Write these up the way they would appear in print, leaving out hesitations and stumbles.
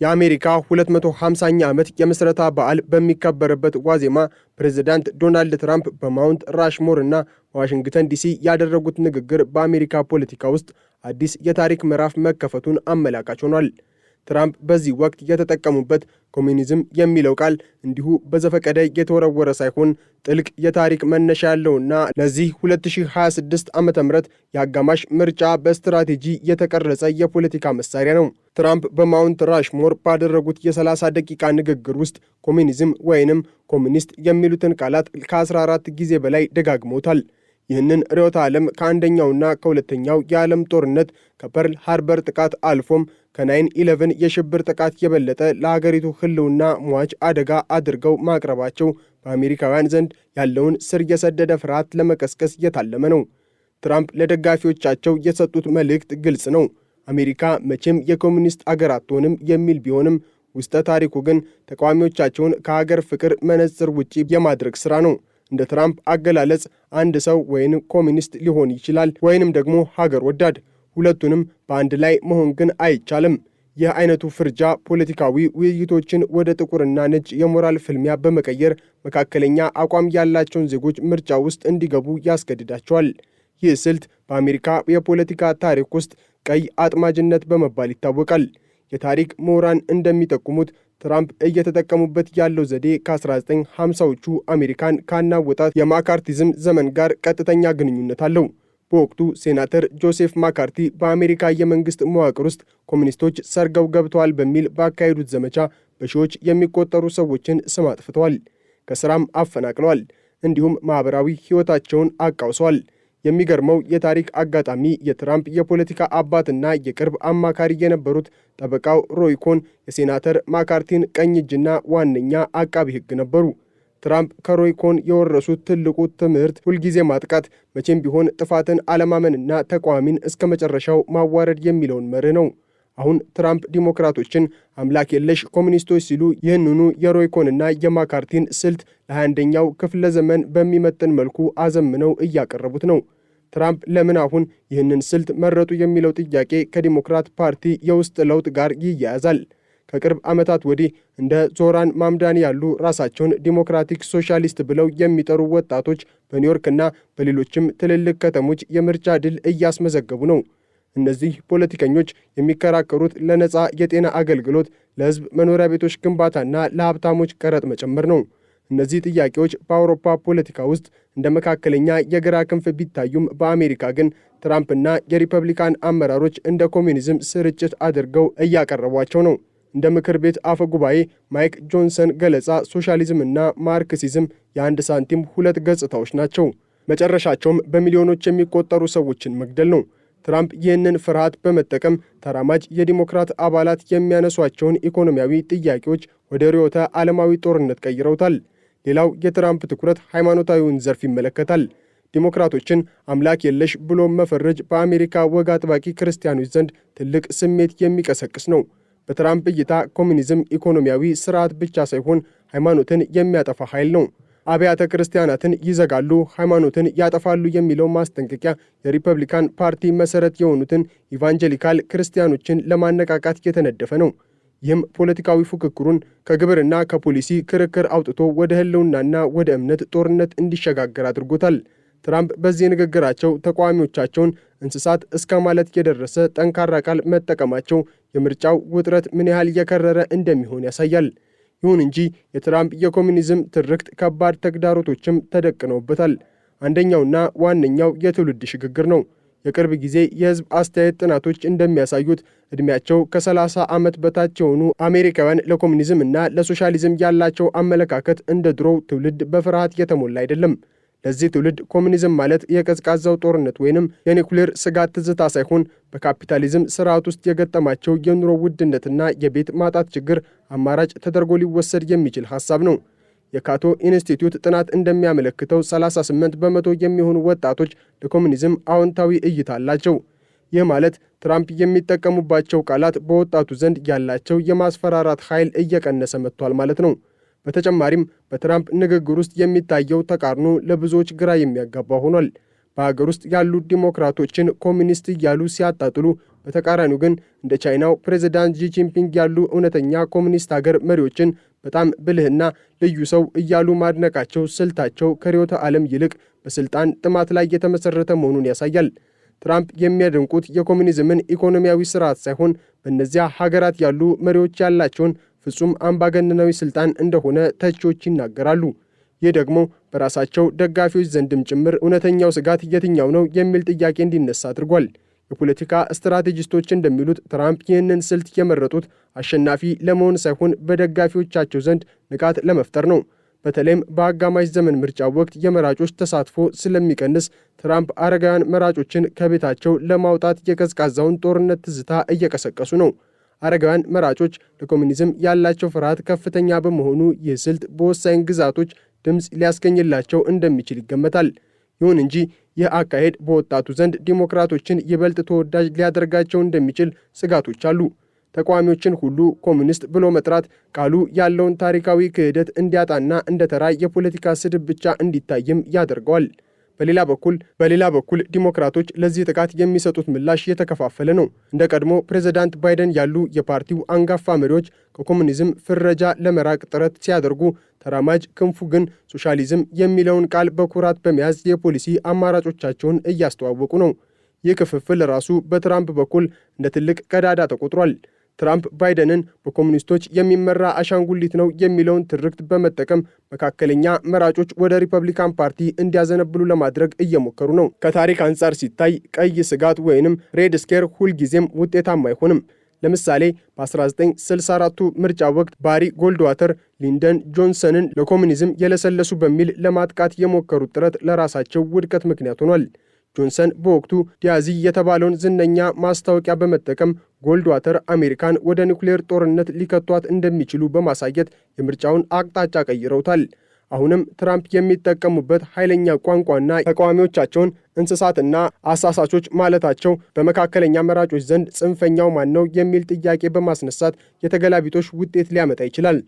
የአሜሪካ 250ኛ ዓመት የምስረታ በዓል በሚከበርበት ዋዜማ ፕሬዝዳንት ዶናልድ ትራምፕ በማውንት ራሽሞር እና ዋሽንግተን ዲሲ ያደረጉት ንግግር በአሜሪካ ፖለቲካ ውስጥ አዲስ የታሪክ ምዕራፍ መከፈቱን አመላካች ሆኗል። ትራምፕ በዚህ ወቅት የተጠቀሙበት ኮሚኒዝም የሚለው ቃል እንዲሁ በዘፈቀደ የተወረወረ ሳይሆን ጥልቅ የታሪክ መነሻ ያለውና ለዚህ 2026 ዓ.ም የአጋማሽ ምርጫ በስትራቴጂ የተቀረጸ የፖለቲካ መሳሪያ ነው። ትራምፕ በማውንት ራሽሞር ባደረጉት የ30 ደቂቃ ንግግር ውስጥ ኮሚኒዝም ወይንም ኮሚኒስት የሚሉትን ቃላት ከ14 ጊዜ በላይ ደጋግመውታል። ይህንን ርዕዮተ ዓለም ከአንደኛውና ከሁለተኛው የዓለም ጦርነት ከፐርል ሃርበር ጥቃት አልፎም ከ9/11 የሽብር ጥቃት የበለጠ ለሀገሪቱ ሕልውና ሟች አደጋ አድርገው ማቅረባቸው በአሜሪካውያን ዘንድ ያለውን ስር የሰደደ ፍርሃት ለመቀስቀስ የታለመ ነው። ትራምፕ ለደጋፊዎቻቸው የሰጡት መልእክት ግልጽ ነው። አሜሪካ መቼም የኮሚኒስት አገር አትሆንም የሚል ቢሆንም ውስጠ ታሪኩ ግን ተቃዋሚዎቻቸውን ከሀገር ፍቅር መነጽር ውጪ የማድረግ ሥራ ነው። እንደ ትራምፕ አገላለጽ አንድ ሰው ወይንም ኮሚኒስት ሊሆን ይችላል ወይንም ደግሞ ሀገር ወዳድ። ሁለቱንም በአንድ ላይ መሆን ግን አይቻልም። ይህ አይነቱ ፍርጃ ፖለቲካዊ ውይይቶችን ወደ ጥቁርና ነጭ የሞራል ፍልሚያ በመቀየር መካከለኛ አቋም ያላቸውን ዜጎች ምርጫ ውስጥ እንዲገቡ ያስገድዳቸዋል። ይህ ስልት በአሜሪካ የፖለቲካ ታሪክ ውስጥ ቀይ አጥማጅነት በመባል ይታወቃል። የታሪክ ምሁራን እንደሚጠቁሙት ትራምፕ እየተጠቀሙበት ያለው ዘዴ ከ1950ዎቹ አሜሪካን ካናወጣት የማካርቲዝም ዘመን ጋር ቀጥተኛ ግንኙነት አለው። በወቅቱ ሴናተር ጆሴፍ ማካርቲ በአሜሪካ የመንግሥት መዋቅር ውስጥ ኮሚኒስቶች ሰርገው ገብተዋል በሚል ባካሄዱት ዘመቻ በሺዎች የሚቆጠሩ ሰዎችን ስም አጥፍተዋል፣ ከሥራም አፈናቅለዋል፣ እንዲሁም ማኅበራዊ ሕይወታቸውን አቃውሰዋል። የሚገርመው የታሪክ አጋጣሚ የትራምፕ የፖለቲካ አባትና የቅርብ አማካሪ የነበሩት ጠበቃው ሮይ ኮን የሴናተር ማካርቲን ቀኝ እጅና ዋነኛ አቃቢ ሕግ ነበሩ። ትራምፕ ከሮይ ኮን የወረሱት ትልቁ ትምህርት ሁልጊዜ ማጥቃት፣ መቼም ቢሆን ጥፋትን አለማመንና ተቃዋሚን እስከ መጨረሻው ማዋረድ የሚለውን መርህ ነው። አሁን ትራምፕ ዲሞክራቶችን አምላክ የለሽ ኮሚኒስቶች ሲሉ ይህንኑ የሮይ ኮንና የማካርቲን ስልት ለ21ኛው ክፍለ ዘመን በሚመጥን መልኩ አዘምነው እያቀረቡት ነው። ትራምፕ ለምን አሁን ይህንን ስልት መረጡ የሚለው ጥያቄ ከዲሞክራት ፓርቲ የውስጥ ለውጥ ጋር ይያያዛል። ከቅርብ ዓመታት ወዲህ እንደ ዞራን ማምዳኒ ያሉ ራሳቸውን ዲሞክራቲክ ሶሻሊስት ብለው የሚጠሩ ወጣቶች በኒውዮርክና በሌሎችም ትልልቅ ከተሞች የምርጫ ድል እያስመዘገቡ ነው። እነዚህ ፖለቲከኞች የሚከራከሩት ለነፃ የጤና አገልግሎት፣ ለሕዝብ መኖሪያ ቤቶች ግንባታና ለሀብታሞች ቀረጥ መጨመር ነው። እነዚህ ጥያቄዎች በአውሮፓ ፖለቲካ ውስጥ እንደ መካከለኛ የግራ ክንፍ ቢታዩም በአሜሪካ ግን ትራምፕና የሪፐብሊካን አመራሮች እንደ ኮሚኒዝም ስርጭት አድርገው እያቀረቧቸው ነው። እንደ ምክር ቤት አፈ ጉባኤ ማይክ ጆንሰን ገለጻ ሶሻሊዝምና ማርክሲዝም የአንድ ሳንቲም ሁለት ገጽታዎች ናቸው። መጨረሻቸውም በሚሊዮኖች የሚቆጠሩ ሰዎችን መግደል ነው። ትራምፕ ይህንን ፍርሃት በመጠቀም ተራማጅ የዲሞክራት አባላት የሚያነሷቸውን ኢኮኖሚያዊ ጥያቄዎች ወደ ርዕዮተ ዓለማዊ ጦርነት ቀይረውታል። ሌላው የትራምፕ ትኩረት ሃይማኖታዊውን ዘርፍ ይመለከታል። ዲሞክራቶችን አምላክ የለሽ ብሎ መፈረጅ በአሜሪካ ወግ አጥባቂ ክርስቲያኖች ዘንድ ትልቅ ስሜት የሚቀሰቅስ ነው። በትራምፕ እይታ ኮሚኒዝም ኢኮኖሚያዊ ስርዓት ብቻ ሳይሆን ሃይማኖትን የሚያጠፋ ኃይል ነው። አብያተ ክርስቲያናትን ይዘጋሉ፣ ሃይማኖትን ያጠፋሉ የሚለው ማስጠንቀቂያ የሪፐብሊካን ፓርቲ መሰረት የሆኑትን ኢቫንጀሊካል ክርስቲያኖችን ለማነቃቃት የተነደፈ ነው። ይህም ፖለቲካዊ ፉክክሩን ከግብርና ከፖሊሲ ክርክር አውጥቶ ወደ ህልውናና ወደ እምነት ጦርነት እንዲሸጋገር አድርጎታል። ትራምፕ በዚህ ንግግራቸው ተቃዋሚዎቻቸውን እንስሳት እስከ ማለት የደረሰ ጠንካራ ቃል መጠቀማቸው የምርጫው ውጥረት ምን ያህል የከረረ እንደሚሆን ያሳያል። ይሁን እንጂ የትራምፕ የኮሚኒዝም ትርክት ከባድ ተግዳሮቶችም ተደቅነውበታል። አንደኛውና ዋነኛው የትውልድ ሽግግር ነው። የቅርብ ጊዜ የህዝብ አስተያየት ጥናቶች እንደሚያሳዩት ዕድሜያቸው ከ30 ዓመት በታች የሆኑ አሜሪካውያን ለኮሚኒዝም እና ለሶሻሊዝም ያላቸው አመለካከት እንደ ድሮው ትውልድ በፍርሃት የተሞላ አይደለም። ለዚህ ትውልድ ኮሚኒዝም ማለት የቀዝቃዛው ጦርነት ወይንም የኒኩሌር ስጋት ትዝታ ሳይሆን በካፒታሊዝም ስርዓት ውስጥ የገጠማቸው የኑሮ ውድነትና የቤት ማጣት ችግር አማራጭ ተደርጎ ሊወሰድ የሚችል ሐሳብ ነው። የካቶ ኢንስቲትዩት ጥናት እንደሚያመለክተው 38 በመቶ የሚሆኑ ወጣቶች ለኮሚኒዝም አዎንታዊ እይታ አላቸው። ይህ ማለት ትራምፕ የሚጠቀሙባቸው ቃላት በወጣቱ ዘንድ ያላቸው የማስፈራራት ኃይል እየቀነሰ መጥቷል ማለት ነው። በተጨማሪም በትራምፕ ንግግር ውስጥ የሚታየው ተቃርኖ ለብዙዎች ግራ የሚያጋባ ሆኗል። በሀገር ውስጥ ያሉ ዲሞክራቶችን ኮሚኒስት እያሉ ሲያጣጥሉ፣ በተቃራኒው ግን እንደ ቻይናው ፕሬዝዳንት ጂ ጂንፒንግ ያሉ እውነተኛ ኮሙኒስት ሀገር መሪዎችን በጣም ብልህና ልዩ ሰው እያሉ ማድነቃቸው ስልታቸው ከርዕዮተ ዓለም ይልቅ በስልጣን ጥማት ላይ የተመሰረተ መሆኑን ያሳያል። ትራምፕ የሚያደንቁት የኮሙኒዝምን ኢኮኖሚያዊ ስርዓት ሳይሆን በእነዚያ ሀገራት ያሉ መሪዎች ያላቸውን ፍጹም አምባገነናዊ ስልጣን እንደሆነ ተቺዎች ይናገራሉ። ይህ ደግሞ በራሳቸው ደጋፊዎች ዘንድም ጭምር እውነተኛው ስጋት የትኛው ነው የሚል ጥያቄ እንዲነሳ አድርጓል። የፖለቲካ ስትራቴጂስቶች እንደሚሉት ትራምፕ ይህንን ስልት የመረጡት አሸናፊ ለመሆን ሳይሆን በደጋፊዎቻቸው ዘንድ ንቃት ለመፍጠር ነው። በተለይም በአጋማሽ ዘመን ምርጫ ወቅት የመራጮች ተሳትፎ ስለሚቀንስ ትራምፕ አረጋውያን መራጮችን ከቤታቸው ለማውጣት የቀዝቃዛውን ጦርነት ትዝታ እየቀሰቀሱ ነው። አረጋውያን መራጮች ለኮሙኒዝም ያላቸው ፍርሃት ከፍተኛ በመሆኑ ይህ ስልት በወሳኝ ግዛቶች ድምፅ ሊያስገኝላቸው እንደሚችል ይገመታል። ይሁን እንጂ ይህ አካሄድ በወጣቱ ዘንድ ዲሞክራቶችን ይበልጥ ተወዳጅ ሊያደርጋቸው እንደሚችል ስጋቶች አሉ። ተቃዋሚዎችን ሁሉ ኮሙኒስት ብሎ መጥራት ቃሉ ያለውን ታሪካዊ ክህደት እንዲያጣና እንደ ተራ የፖለቲካ ስድብ ብቻ እንዲታይም ያደርገዋል። በሌላ በኩል ዲሞክራቶች ለዚህ ጥቃት የሚሰጡት ምላሽ የተከፋፈለ ነው። እንደ ቀድሞ ፕሬዝዳንት ባይደን ያሉ የፓርቲው አንጋፋ መሪዎች ከኮሙኒዝም ፍረጃ ለመራቅ ጥረት ሲያደርጉ፣ ተራማጅ ክንፉ ግን ሶሻሊዝም የሚለውን ቃል በኩራት በመያዝ የፖሊሲ አማራጮቻቸውን እያስተዋወቁ ነው። ይህ ክፍፍል ራሱ በትራምፕ በኩል እንደ ትልቅ ቀዳዳ ተቆጥሯል። ትራምፕ ባይደንን በኮሙኒስቶች የሚመራ አሻንጉሊት ነው የሚለውን ትርክት በመጠቀም መካከለኛ መራጮች ወደ ሪፐብሊካን ፓርቲ እንዲያዘነብሉ ለማድረግ እየሞከሩ ነው። ከታሪክ አንጻር ሲታይ ቀይ ስጋት ወይንም ሬድ ስኬር ሁልጊዜም ውጤታማ አይሆንም። ለምሳሌ በ1964ቱ ምርጫ ወቅት ባሪ ጎልድዋተር ሊንደን ጆንሰንን ለኮሙኒዝም የለሰለሱ በሚል ለማጥቃት የሞከሩት ጥረት ለራሳቸው ውድቀት ምክንያት ሆኗል። ጆንሰን በወቅቱ ዲያዚ የተባለውን ዝነኛ ማስታወቂያ በመጠቀም ጎልድዋተር አሜሪካን ወደ ኒውክሌር ጦርነት ሊከቷት እንደሚችሉ በማሳየት የምርጫውን አቅጣጫ ቀይረውታል። አሁንም ትራምፕ የሚጠቀሙበት ኃይለኛ ቋንቋና ተቃዋሚዎቻቸውን እንስሳትና አሳሳቾች ማለታቸው በመካከለኛ መራጮች ዘንድ ጽንፈኛው ማን ነው የሚል ጥያቄ በማስነሳት የተገላቢጦሽ ውጤት ሊያመጣ ይችላል።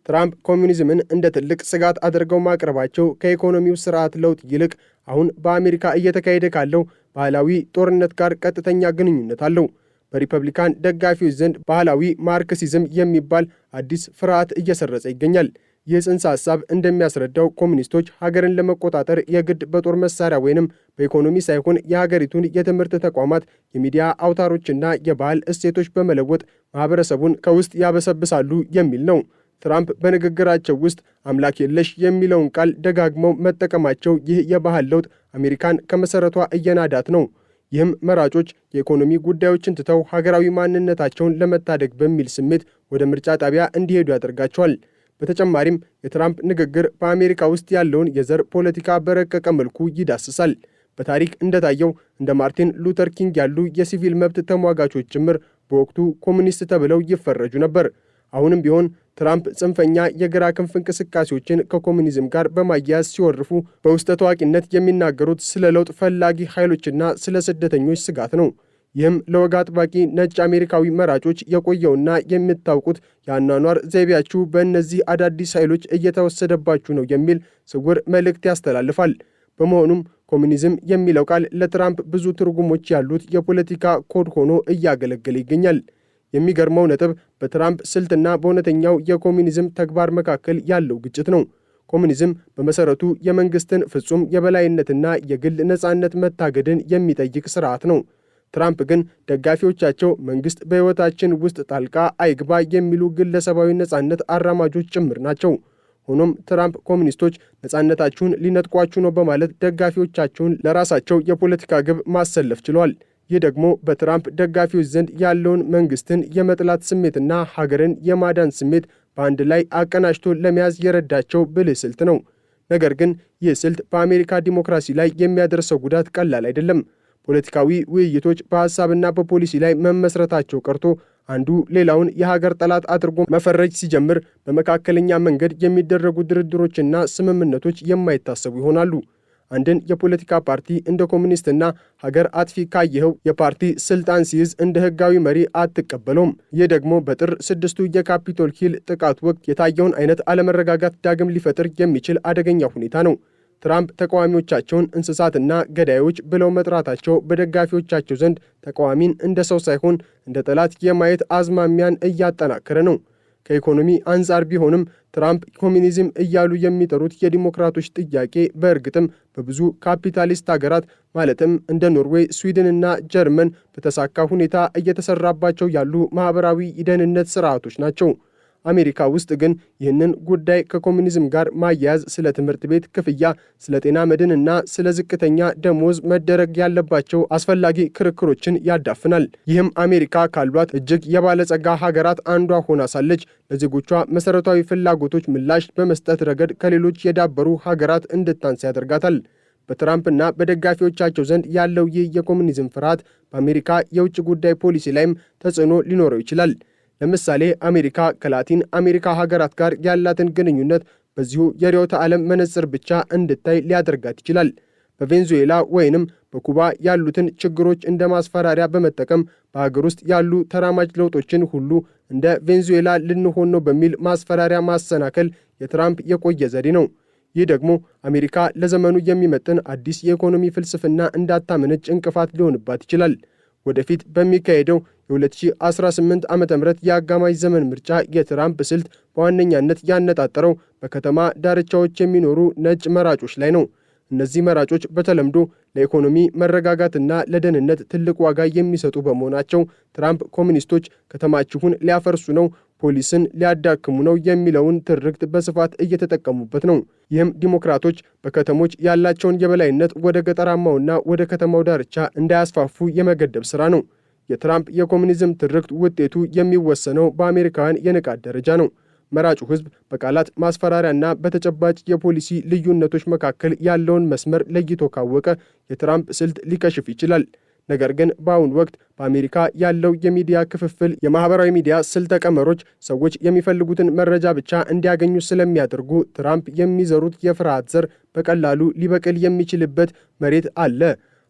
ትራምፕ ኮሙኒዝምን እንደ ትልቅ ስጋት አድርገው ማቅረባቸው ከኢኮኖሚው ስርዓት ለውጥ ይልቅ አሁን በአሜሪካ እየተካሄደ ካለው ባህላዊ ጦርነት ጋር ቀጥተኛ ግንኙነት አለው። በሪፐብሊካን ደጋፊዎች ዘንድ ባህላዊ ማርክሲዝም የሚባል አዲስ ፍርሃት እየሰረጸ ይገኛል። ይህ ጽንሰ ሐሳብ እንደሚያስረዳው ኮሙኒስቶች ሀገርን ለመቆጣጠር የግድ በጦር መሳሪያ ወይንም በኢኮኖሚ ሳይሆን የሀገሪቱን የትምህርት ተቋማት፣ የሚዲያ አውታሮችና የባህል እሴቶች በመለወጥ ማህበረሰቡን ከውስጥ ያበሰብሳሉ የሚል ነው። ትራምፕ በንግግራቸው ውስጥ አምላክ የለሽ የሚለውን ቃል ደጋግመው መጠቀማቸው ይህ የባህል ለውጥ አሜሪካን ከመሠረቷ እየናዳት ነው። ይህም መራጮች የኢኮኖሚ ጉዳዮችን ትተው ሀገራዊ ማንነታቸውን ለመታደግ በሚል ስሜት ወደ ምርጫ ጣቢያ እንዲሄዱ ያደርጋቸዋል። በተጨማሪም የትራምፕ ንግግር በአሜሪካ ውስጥ ያለውን የዘር ፖለቲካ በረቀቀ መልኩ ይዳስሳል። በታሪክ እንደታየው እንደ ማርቲን ሉተር ኪንግ ያሉ የሲቪል መብት ተሟጋቾች ጭምር በወቅቱ ኮሙኒስት ተብለው ይፈረጁ ነበር። አሁንም ቢሆን ትራምፕ ጽንፈኛ የግራ ክንፍ እንቅስቃሴዎችን ከኮሙኒዝም ጋር በማያያዝ ሲወርፉ በውስጠ ታዋቂነት የሚናገሩት ስለ ለውጥ ፈላጊ ኃይሎችና ስለ ስደተኞች ስጋት ነው። ይህም ለወግ አጥባቂ ነጭ አሜሪካዊ መራጮች የቆየውና የምታውቁት የአኗኗር ዘይቤያችሁ በእነዚህ አዳዲስ ኃይሎች እየተወሰደባችሁ ነው የሚል ስውር መልእክት ያስተላልፋል። በመሆኑም ኮሙኒዝም የሚለው ቃል ለትራምፕ ብዙ ትርጉሞች ያሉት የፖለቲካ ኮድ ሆኖ እያገለገለ ይገኛል። የሚገርመው ነጥብ በትራምፕ ስልትና በእውነተኛው የኮሙኒዝም ተግባር መካከል ያለው ግጭት ነው። ኮሙኒዝም በመሰረቱ የመንግስትን ፍጹም የበላይነትና የግል ነፃነት መታገድን የሚጠይቅ ስርዓት ነው። ትራምፕ ግን ደጋፊዎቻቸው መንግስት በሕይወታችን ውስጥ ጣልቃ አይግባ የሚሉ ግለሰባዊ ነፃነት አራማጆች ጭምር ናቸው። ሆኖም ትራምፕ ኮሙኒስቶች ነፃነታችሁን ሊነጥቋችሁ ነው በማለት ደጋፊዎቻቸውን ለራሳቸው የፖለቲካ ግብ ማሰለፍ ችለዋል። ይህ ደግሞ በትራምፕ ደጋፊዎች ዘንድ ያለውን መንግስትን የመጥላት ስሜትና ሀገርን የማዳን ስሜት በአንድ ላይ አቀናጅቶ ለመያዝ የረዳቸው ብልህ ስልት ነው። ነገር ግን ይህ ስልት በአሜሪካ ዲሞክራሲ ላይ የሚያደርሰው ጉዳት ቀላል አይደለም። ፖለቲካዊ ውይይቶች በሐሳብና በፖሊሲ ላይ መመስረታቸው ቀርቶ አንዱ ሌላውን የሀገር ጠላት አድርጎ መፈረጅ ሲጀምር በመካከለኛ መንገድ የሚደረጉ ድርድሮችና ስምምነቶች የማይታሰቡ ይሆናሉ። አንድን የፖለቲካ ፓርቲ እንደ ኮሙኒስትና ሀገር አጥፊ ካየኸው የፓርቲ ስልጣን ሲይዝ እንደ ህጋዊ መሪ አትቀበለውም። ይህ ደግሞ በጥር 6ቱ የካፒቶል ሂል ጥቃት ወቅት የታየውን አይነት አለመረጋጋት ዳግም ሊፈጥር የሚችል አደገኛ ሁኔታ ነው። ትራምፕ ተቃዋሚዎቻቸውን እንስሳትና ገዳዮች ብለው መጥራታቸው በደጋፊዎቻቸው ዘንድ ተቃዋሚን እንደ ሰው ሳይሆን እንደ ጠላት የማየት አዝማሚያን እያጠናከረ ነው። ከኢኮኖሚ አንጻር ቢሆንም ትራምፕ ኮሚኒዝም እያሉ የሚጠሩት የዲሞክራቶች ጥያቄ በእርግጥም በብዙ ካፒታሊስት ሀገራት ማለትም እንደ ኖርዌይ፣ ስዊድንና ጀርመን በተሳካ ሁኔታ እየተሰራባቸው ያሉ ማህበራዊ የደህንነት ስርዓቶች ናቸው። አሜሪካ ውስጥ ግን ይህንን ጉዳይ ከኮሚኒዝም ጋር ማያያዝ ስለ ትምህርት ቤት ክፍያ፣ ስለ ጤና መድን እና ስለ ዝቅተኛ ደሞዝ መደረግ ያለባቸው አስፈላጊ ክርክሮችን ያዳፍናል። ይህም አሜሪካ ካሏት እጅግ የባለጸጋ ሀገራት አንዷ ሆና ሳለች ለዜጎቿ መሰረታዊ ፍላጎቶች ምላሽ በመስጠት ረገድ ከሌሎች የዳበሩ ሀገራት እንድታንስ ያደርጋታል። በትራምፕና በደጋፊዎቻቸው ዘንድ ያለው ይህ የኮሚኒዝም ፍርሃት በአሜሪካ የውጭ ጉዳይ ፖሊሲ ላይም ተጽዕኖ ሊኖረው ይችላል። ለምሳሌ አሜሪካ ከላቲን አሜሪካ ሀገራት ጋር ያላትን ግንኙነት በዚሁ የርዕዮተ ዓለም መነጽር ብቻ እንድታይ ሊያደርጋት ይችላል። በቬንዙዌላ ወይንም በኩባ ያሉትን ችግሮች እንደ ማስፈራሪያ በመጠቀም በሀገር ውስጥ ያሉ ተራማጅ ለውጦችን ሁሉ እንደ ቬንዙዌላ ልንሆን ነው በሚል ማስፈራሪያ ማሰናከል የትራምፕ የቆየ ዘዴ ነው። ይህ ደግሞ አሜሪካ ለዘመኑ የሚመጥን አዲስ የኢኮኖሚ ፍልስፍና እንዳታመነጭ እንቅፋት ሊሆንባት ይችላል። ወደፊት በሚካሄደው የ2018 ዓ.ም የአጋማሽ ዘመን ምርጫ የትራምፕ ስልት በዋነኛነት ያነጣጠረው በከተማ ዳርቻዎች የሚኖሩ ነጭ መራጮች ላይ ነው። እነዚህ መራጮች በተለምዶ ለኢኮኖሚ መረጋጋትና ለደህንነት ትልቅ ዋጋ የሚሰጡ በመሆናቸው ትራምፕ ኮሚኒስቶች ከተማችሁን ሊያፈርሱ ነው፣ ፖሊስን ሊያዳክሙ ነው የሚለውን ትርክት በስፋት እየተጠቀሙበት ነው። ይህም ዲሞክራቶች በከተሞች ያላቸውን የበላይነት ወደ ገጠራማውና ወደ ከተማው ዳርቻ እንዳያስፋፉ የመገደብ ሥራ ነው። የትራምፕ የኮሚኒዝም ትርክት ውጤቱ የሚወሰነው በአሜሪካውያን የንቃት ደረጃ ነው። መራጩ ሕዝብ በቃላት ማስፈራሪያና በተጨባጭ የፖሊሲ ልዩነቶች መካከል ያለውን መስመር ለይቶ ካወቀ የትራምፕ ስልት ሊከሽፍ ይችላል። ነገር ግን በአሁኑ ወቅት በአሜሪካ ያለው የሚዲያ ክፍፍል የማህበራዊ ሚዲያ ስልተ ቀመሮች ሰዎች የሚፈልጉትን መረጃ ብቻ እንዲያገኙ ስለሚያደርጉ ትራምፕ የሚዘሩት የፍርሃት ዘር በቀላሉ ሊበቅል የሚችልበት መሬት አለ።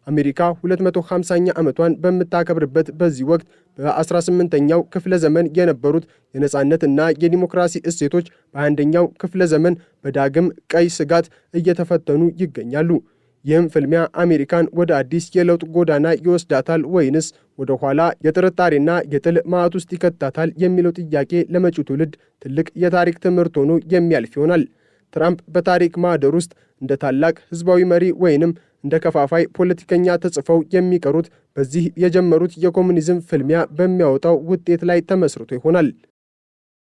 አሜሪካ 250ኛ ዓመቷን በምታከብርበት በዚህ ወቅት በ18ኛው ክፍለ ዘመን የነበሩት የነጻነትና የዲሞክራሲ እሴቶች በ21ኛው ክፍለ ዘመን በዳግም ቀይ ስጋት እየተፈተኑ ይገኛሉ። ይህም ፍልሚያ አሜሪካን ወደ አዲስ የለውጥ ጎዳና ይወስዳታል ወይንስ ወደ ኋላ የጥርጣሬና የጥል ማዕት ውስጥ ይከታታል የሚለው ጥያቄ ለመጪው ትውልድ ትልቅ የታሪክ ትምህርት ሆኖ የሚያልፍ ይሆናል። ትራምፕ በታሪክ ማህደር ውስጥ እንደ ታላቅ ህዝባዊ መሪ ወይንም እንደ ከፋፋይ ፖለቲከኛ ተጽፈው የሚቀሩት በዚህ የጀመሩት የኮሙኒዝም ፍልሚያ በሚያወጣው ውጤት ላይ ተመስርቶ ይሆናል።